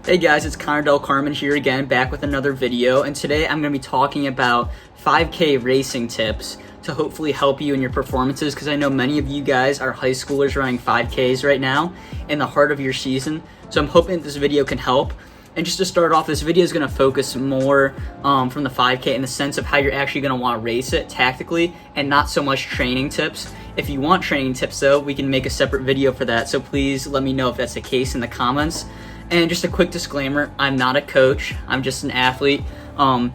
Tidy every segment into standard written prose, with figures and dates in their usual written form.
Hey guys, it's Connor Del Carmen here again, back with another video, and today I'm going to be talking about 5K racing tips to hopefully help you in your performances, because I know many of you guys are high schoolers running 5Ks right now in the heart of your season, so I'm hoping this video can help. And just to start off, this video is going to focus more from the 5K in the sense of how you're actually going to want to race it tactically, and not so much training tips. If you want training tips though, we can make a separate video for that, so please let me know if that's the case in the comments. And just a quick disclaimer, I'm not a coach, I'm just an athlete. My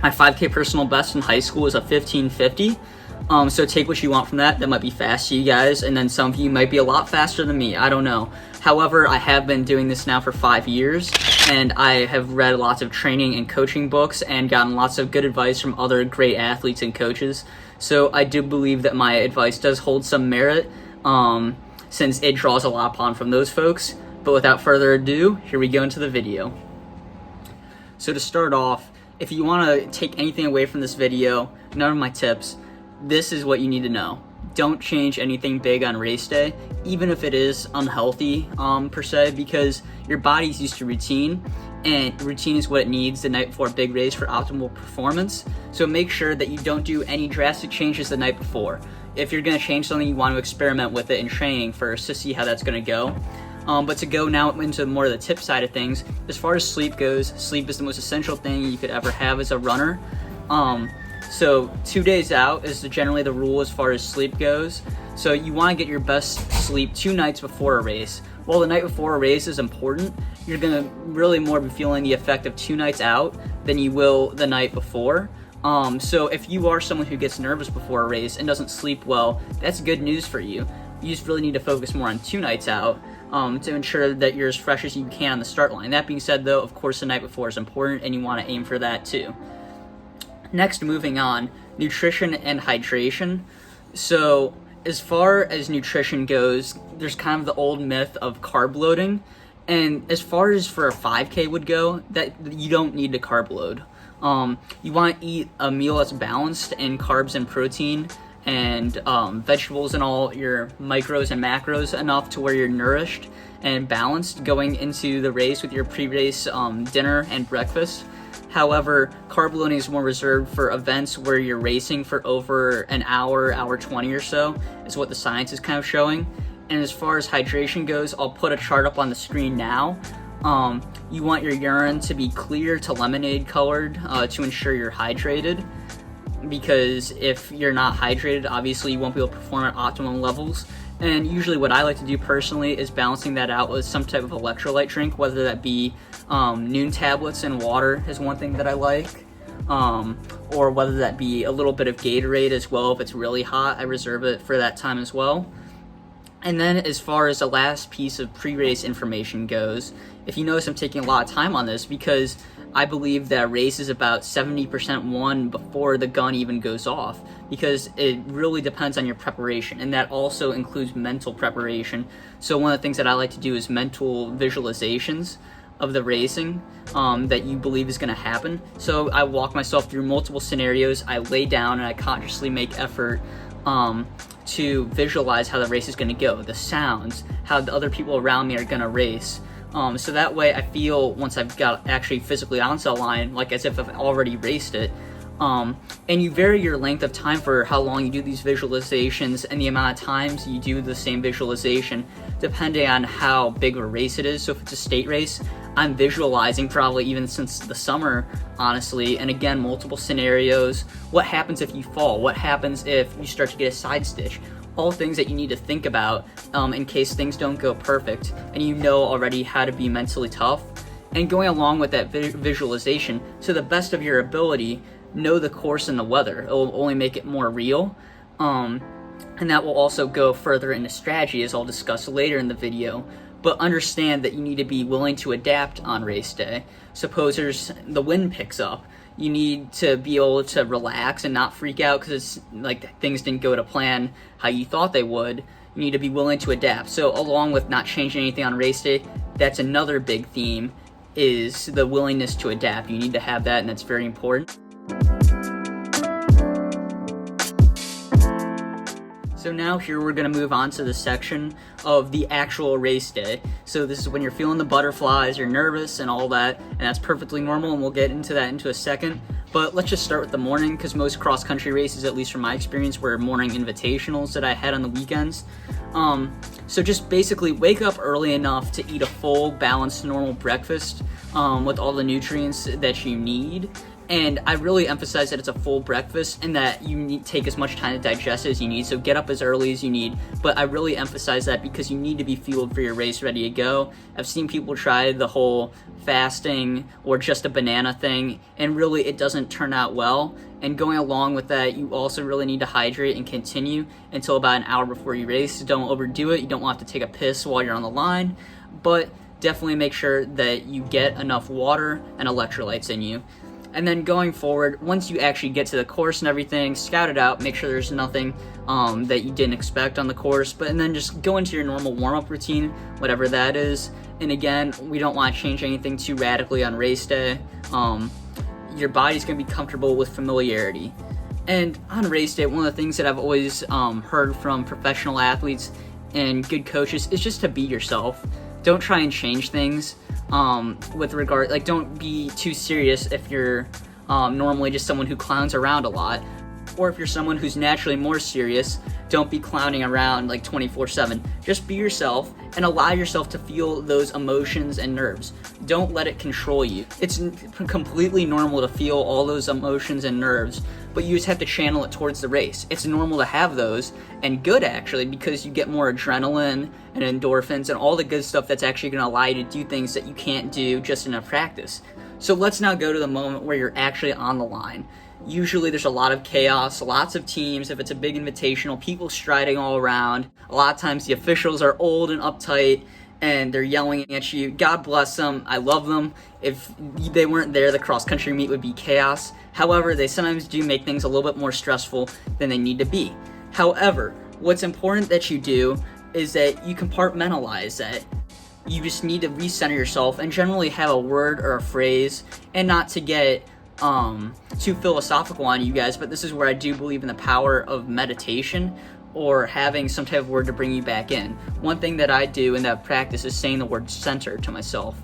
5K personal best in high school is a 15:50. So take what you want from that. That might be fast to you guys, and then some of you might be a lot faster than me, I don't know. However, I have been doing this now for 5 years, and I have read lots of training and coaching books and gotten lots of good advice from other great athletes and coaches. So I do believe that my advice does hold some merit, since it draws a lot upon from those folks. But without further ado, here we go into the video. So to start off, if you want to take anything away from this video, none of my tips, this is what you need to know. Don't change anything big on race day, even if it is unhealthy per se, because your body's used to routine, and routine is what it needs the night before a big race for optimal performance. So make sure that you don't do any drastic changes the night before. If you're going to change something, you want to experiment with it in training first to see how that's going to go. But to go now into more of the tip side of things, as far as sleep goes, sleep is the most essential thing you could ever have as a runner. So 2 days out is generally the rule as far as sleep goes. So you want to get your best sleep 2 nights before a race. While the night before a race is important, you're going to really more be feeling the effect of 2 nights out than you will the night before. So if you are someone who gets nervous before a race and doesn't sleep well, that's good news for you. You just really need to focus more on 2 nights out to ensure that you're as fresh as you can on the start line. That being said though, of course the night before is important and you want to aim for that too. Next, moving on, nutrition and hydration. So as far as nutrition goes, there's kind of the old myth of carb loading. And as far as for a 5K would go, that you don't need to carb load. You want to eat a meal that's balanced in carbs and protein, and vegetables and all your micros and macros enough to where you're nourished and balanced going into the race with your pre-race dinner and breakfast. However, carb loading is more reserved for events where you're racing for over an hour, hour 20 or so, is what the science is kind of showing. And as far as hydration goes, I'll put a chart up on the screen now. You want your urine to be clear to lemonade colored to ensure you're hydrated, because if you're not hydrated, obviously you won't be able to perform at optimum levels. And usually what I like to do personally is balancing that out with some type of electrolyte drink, whether that be noon tablets and water is one thing that I like, or whether that be a little bit of Gatorade as well. If it's really hot, I reserve it for that time as well. And then as far as the last piece of pre-race information goes, if you notice I'm taking a lot of time on this because I believe that a race is about 70% won before the gun even goes off, because it really depends on your preparation, and that also includes mental preparation. So one of the things that I like to do is mental visualizations of the racing that you believe is going to happen. So I walk myself through multiple scenarios, I lay down and I consciously make effort to visualize how the race is going to go, the sounds, how the other people around me are going to race. So that way I feel, once I've got actually physically onto the line, like as if I've already raced it. And you vary your length of time for how long you do these visualizations and the amount of times you do the same visualization, depending on how big of a race it is. So if it's a state race, I'm visualizing probably even since the summer, honestly, and again, multiple scenarios. What happens if you fall? What happens if you start to get a side stitch? All things that you need to think about in case things don't go perfect, and you know already how to be mentally tough. And going along with that visualization, to the best of your ability, know the course and the weather. It will only make it more real. And that will also go further into strategy, as I'll discuss later in the video. But understand that you need to be willing to adapt on race day. Suppose the wind picks up. You need to be able to relax and not freak out because like things didn't go to plan how you thought they would. You need to be willing to adapt. So along with not changing anything on race day, that's another big theme, is the willingness to adapt. You need to have that, and that's very important. So now here we're going to move on to the section of the actual race day. So this is when you're feeling the butterflies, you're nervous and all that, and that's perfectly normal, and we'll get into that into a second. But let's just start with the morning, because most cross-country races, at least from my experience, were morning invitationals that I had on the weekends. So just basically wake up early enough to eat a full, balanced, normal breakfast with all the nutrients that you need. And I really emphasize that it's a full breakfast and that you need to take as much time to digest as you need. So get up as early as you need. But I really emphasize that because you need to be fueled for your race, ready to go. I've seen people try the whole fasting or just a banana thing, and really it doesn't turn out well. And going along with that, you also really need to hydrate and continue until about an hour before you race. Don't overdo it. You don't want to take a piss while you're on the line, but definitely make sure that you get enough water and electrolytes in you. And then going forward, once you actually get to the course and everything, scout it out, make sure there's nothing that you didn't expect on the course, and then just go into your normal warm-up routine, whatever that is. And again, we don't want to change anything too radically on race day. Your body's going to be comfortable with familiarity. And on race day, one of the things that I've always heard from professional athletes and good coaches is just to be yourself. Don't try and change things. With regard, like, don't be too serious if you're normally just someone who clowns around a lot, or if you're someone who's naturally more serious, don't be clowning around like 24/7. Just be yourself and allow yourself to feel those emotions and nerves. Don't let it control you. It's completely normal to feel all those emotions and nerves, but you just have to channel it towards the race. It's normal to have those, and good actually, because you get more adrenaline and endorphins and all the good stuff that's actually going to allow you to do things that you can't do just in a practice. So let's now go to the moment where you're actually on the line. Usually there's a lot of chaos, lots of teams. If it's a big invitational, people striding all around. A lot of times the officials are old and uptight and they're yelling at you. God bless them. I love them. If they weren't there, the cross-country meet would be chaos. However, they sometimes do make things a little bit more stressful than they need to be. However, what's important that you do is that you compartmentalize that. You just need to recenter yourself and generally have a word or a phrase, and not to get too philosophical on you guys, but this is where I do believe in the power of meditation or having some type of word to bring you back in. One thing that I do in that practice is saying the word center to myself.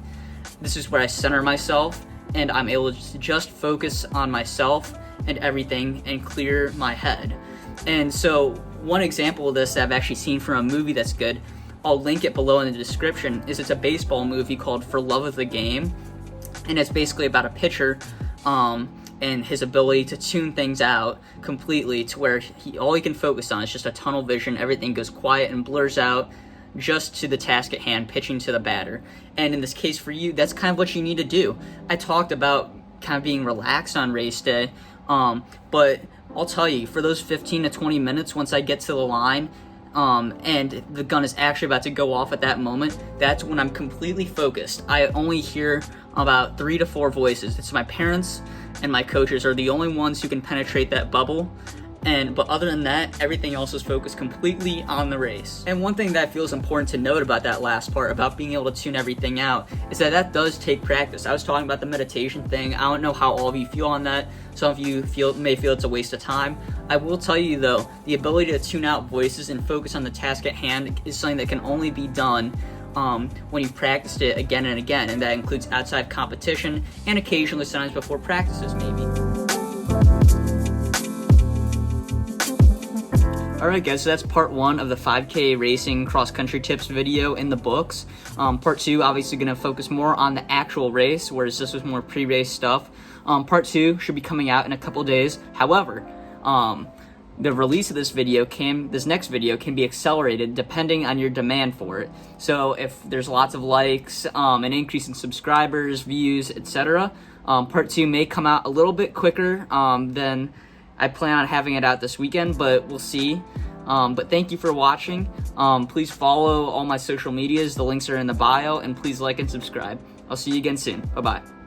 This is where I center myself and I'm able to just focus on myself and everything and clear my head. And so one example of this that I've actually seen from a movie that's good, I'll link it below in the description, is it's a baseball movie called For Love of the Game, and it's basically about a pitcher and his ability to tune things out completely to where all he can focus on is just a tunnel vision. Everything goes quiet and blurs out just to the task at hand, pitching to the batter. And in this case for you, that's kind of what you need to do. I talked about kind of being relaxed on race day, but I'll tell you, for those 15 to 20 minutes once I get to the line, and the gun is actually about to go off at that moment, that's when I'm completely focused. I only hear about 3 to 4 voices. It's my parents and my coaches are the only ones who can penetrate that bubble. But other than that, everything else is focused completely on the race. And one thing that feels important to note about that last part, about being able to tune everything out, is that does take practice. I was talking about the meditation thing. I don't know how all of you feel on that. Some of you may feel it's a waste of time. I will tell you though, the ability to tune out voices and focus on the task at hand is something that can only be done when you've practiced it again and again, and that includes outside competition and occasionally sometimes before practices maybe. Alright guys, so that's part 1 of the 5K racing cross-country tips video in the books. Part 2 obviously going to focus more on the actual race, whereas this was more pre-race stuff. Part 2 should be coming out in a couple days. However, the release of this next video can be accelerated depending on your demand for it. So if there's lots of likes, an increase in subscribers, views, etc., part 2 may come out a little bit quicker than I plan on having it out this weekend, but we'll see. But thank you for watching. Please follow all my social medias. The links are in the bio, and please like and subscribe. I'll see you again soon. Bye-bye.